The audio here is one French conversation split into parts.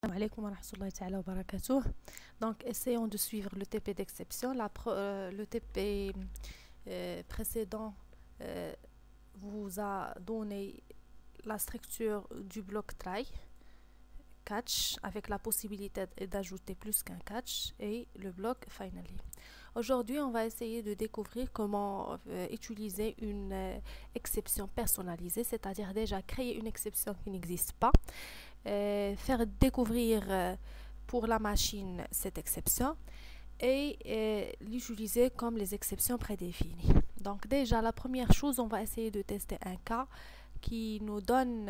Assalamu alaikum wa rahmatullahi ta'ala wa barakatuh. Donc, essayons de suivre le TP d'exception. Le TP précédent vous a donné la structure du bloc try, catch, avec la possibilité d'ajouter plus qu'un catch, et le bloc finally. Aujourd'hui, on va essayer de découvrir comment utiliser une exception personnalisée, c'est-à-dire déjà créer une exception qui n'existe pas, faire découvrir pour la machine cette exception et l'utiliser comme les exceptions prédéfinies. Donc déjà, la première chose, on va essayer de tester un cas qui nous donne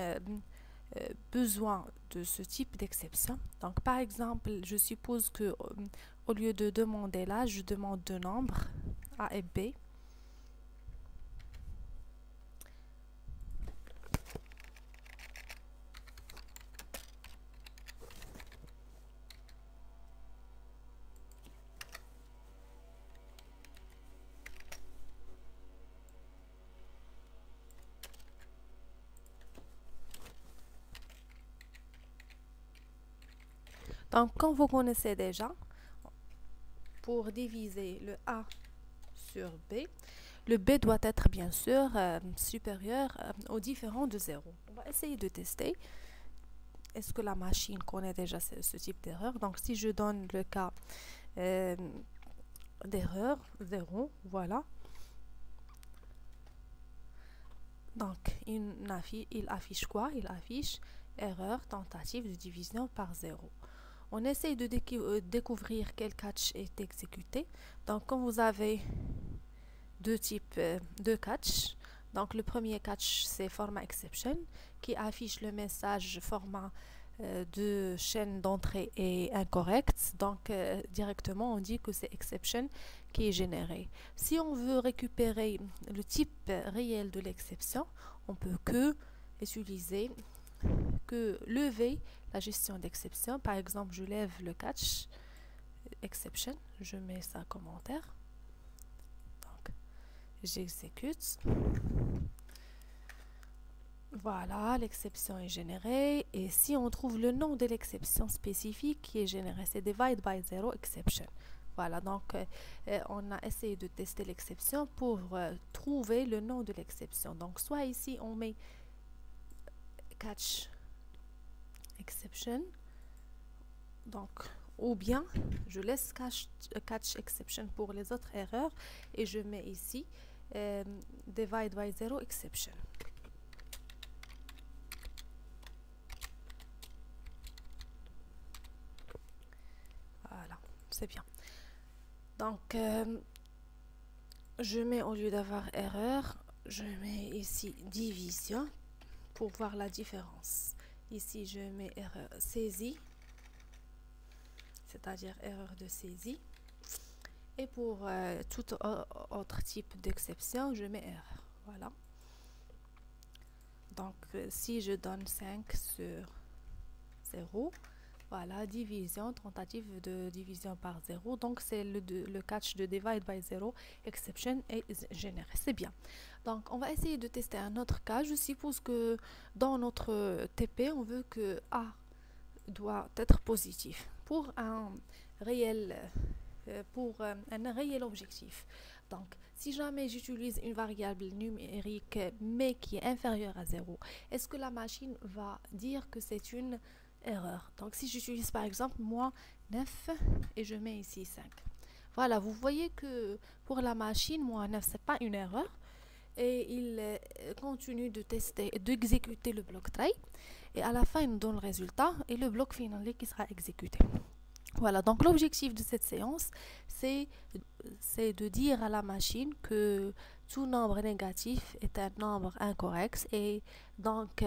besoin de ce type d'exception. Donc par exemple, je suppose que au lieu de demander là, je demande deux nombres A et B. Donc, comme vous connaissez déjà, pour diviser le A sur B, le B doit être bien sûr supérieur au différent de 0. On va essayer de tester. Est-ce que la machine connaît déjà ce type d'erreur? Donc, si je donne le cas d'erreur 0, voilà. Donc, il affiche quoi? Il affiche erreur tentative de division par 0. On essaye de découvrir quel catch est exécuté. Donc, quand vous avez deux types de catch, donc le premier catch c'est format exception qui affiche le message format de chaîne d'entrée est incorrect. Donc, directement on dit que c'est exception qui est généré. Si on veut récupérer le type réel de l'exception, on peut lever la gestion d'exception. Par exemple, je lève le catch exception, je mets ça en commentaire. Donc, j'exécute. Voilà, l'exception est générée. Et si on trouve le nom de l'exception spécifique qui est générée, c'est divide by zero exception. Voilà, donc on a essayé de tester l'exception pour trouver le nom de l'exception. Donc, soit ici on met catch exception, donc, ou bien je laisse catch exception pour les autres erreurs et je mets ici divide by zero exception. Voilà, c'est bien. Donc, je mets, au lieu d'avoir erreur, je mets ici division pour voir la différence. Ici, je mets erreur saisie, c'est-à-dire erreur de saisie. Et pour tout autre type d'exception, je mets erreur. Voilà. Donc, si je donne 5 sur 0, voilà, division, tentative de division par 0. Donc, c'est le catch de divide by 0, exception est généré. C'est bien. Donc, on va essayer de tester un autre cas. Je suppose que dans notre TP, on veut que A doit être positif pour un réel objectif. Donc, si jamais j'utilise une variable numérique mais qui est inférieure à 0, est-ce que la machine va dire que c'est une erreur? Donc, si j'utilise par exemple moi 9 et je mets ici 5. Voilà, vous voyez que pour la machine, moi 9, c'est pas une erreur. Et il continue de tester, d'exécuter le bloc try. Et à la fin, il nous donne le résultat et le bloc final qui sera exécuté. Voilà, donc l'objectif de cette séance, c'est de dire à la machine que tout nombre négatif est un nombre incorrect et donc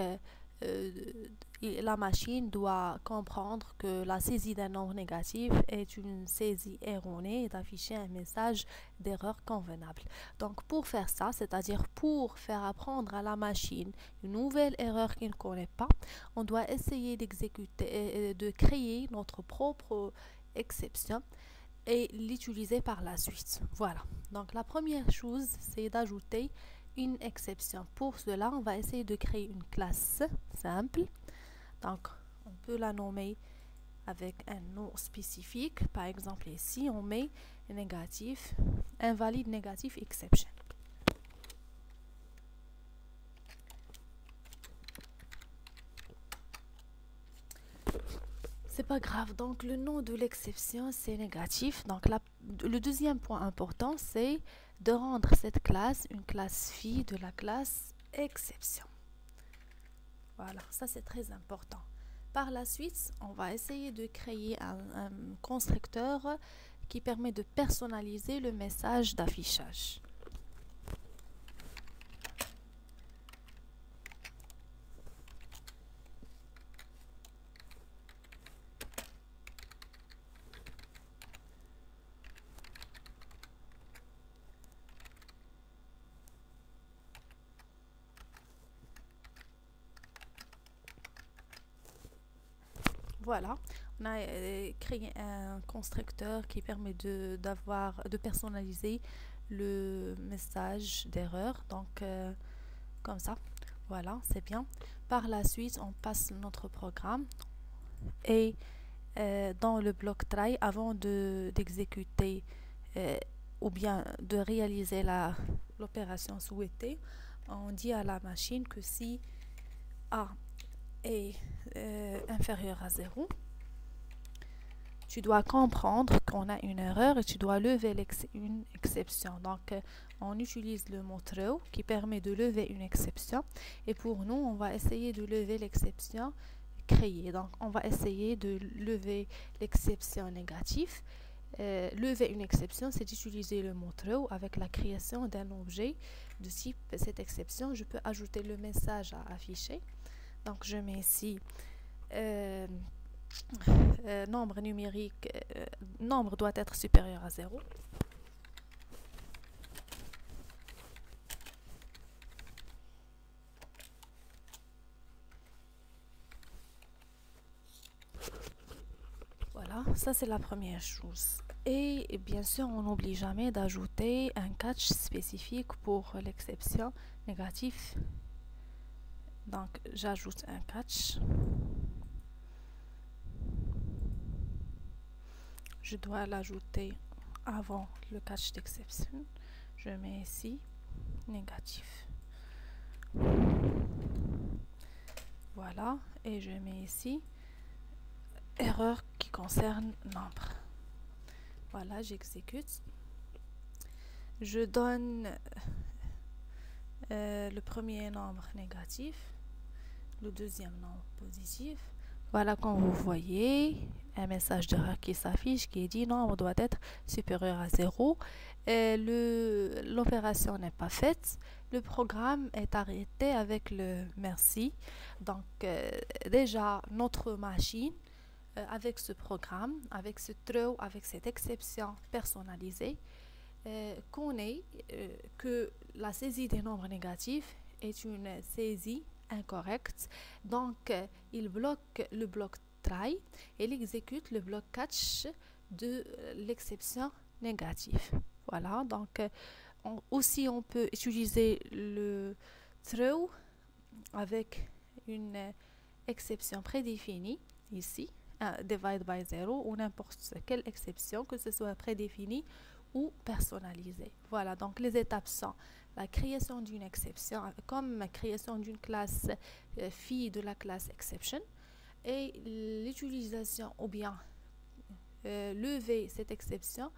la machine doit comprendre que la saisie d'un nombre négatif est une saisie erronée et d'afficher un message d'erreur convenable. Donc pour faire ça, c'est-à-dire pour faire apprendre à la machine une nouvelle erreur qu'il ne connaît pas, on doit essayer d'exécuter, de créer notre propre exception et l'utiliser par la suite. Voilà, donc la première chose, c'est d'ajouter une exception. Pour cela, on va essayer de créer une classe simple. Donc, on peut la nommer avec un nom spécifique. Par exemple, ici, on met négatif, invalide négatif exception. C'est pas grave, donc le nom de l'exception c'est négatif. Donc le deuxième point important c'est de rendre cette classe une classe phi de la classe exception. Voilà, ça c'est très important. Par la suite, on va essayer de créer un constructeur qui permet de personnaliser le message d'affichage. Voilà, on a créé un constructeur qui permet de personnaliser le message d'erreur. Donc, comme ça, voilà, c'est bien. Par la suite, on passe notre programme et dans le bloc try, avant d'exécuter ou bien de réaliser l'opération souhaitée, on dit à la machine que si A est inférieur à 0, tu dois comprendre qu'on a une erreur et tu dois lever une exception. Donc, on utilise le mot throw qui permet de lever une exception. Et pour nous, on va essayer de lever l'exception créée. Donc, on va essayer de lever l'exception négative. Lever une exception, c'est d'utiliser le mot throw avec la création d'un objet de type cette exception. Je peux ajouter le message à afficher. Donc, je mets ici nombre numérique, nombre doit être supérieur à 0. Voilà, ça c'est la première chose. Et bien sûr, on n'oublie jamais d'ajouter un catch spécifique pour l'exception négative. Donc, j'ajoute un catch. Je dois l'ajouter avant le catch d'exception. Je mets ici négatif. Voilà, et je mets ici erreur qui concerne nombre. Voilà, j'exécute. Je donne le premier nombre négatif, le deuxième nombre positif. Voilà, comme vous voyez, un message d'erreur qui s'affiche qui dit nombre doit être supérieur à 0. L'opération n'est pas faite. Le programme est arrêté avec le merci. Donc, déjà, notre machine, avec ce programme, avec ce throw, avec cette exception personnalisée, connaît que la saisie des nombres négatifs est une saisie incorrecte. Donc, il bloque le bloc try et il exécute le bloc catch de l'exception négative. Voilà, donc aussi on peut utiliser le throw avec une exception prédéfinie ici, divide by 0 ou n'importe quelle exception, que ce soit prédéfinie ou personnalisée. Voilà, donc les étapes sont la création d'une exception, comme la création d'une classe phi de la classe exception, et l'utilisation ou bien lever cette exception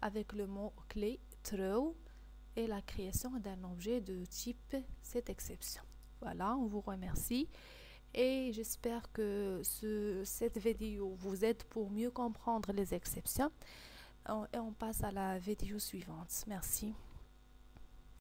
avec le mot clé throw et la création d'un objet de type cette exception. Voilà, on vous remercie et j'espère que cette vidéo vous aide pour mieux comprendre les exceptions. Et on passe à la vidéo suivante. Merci.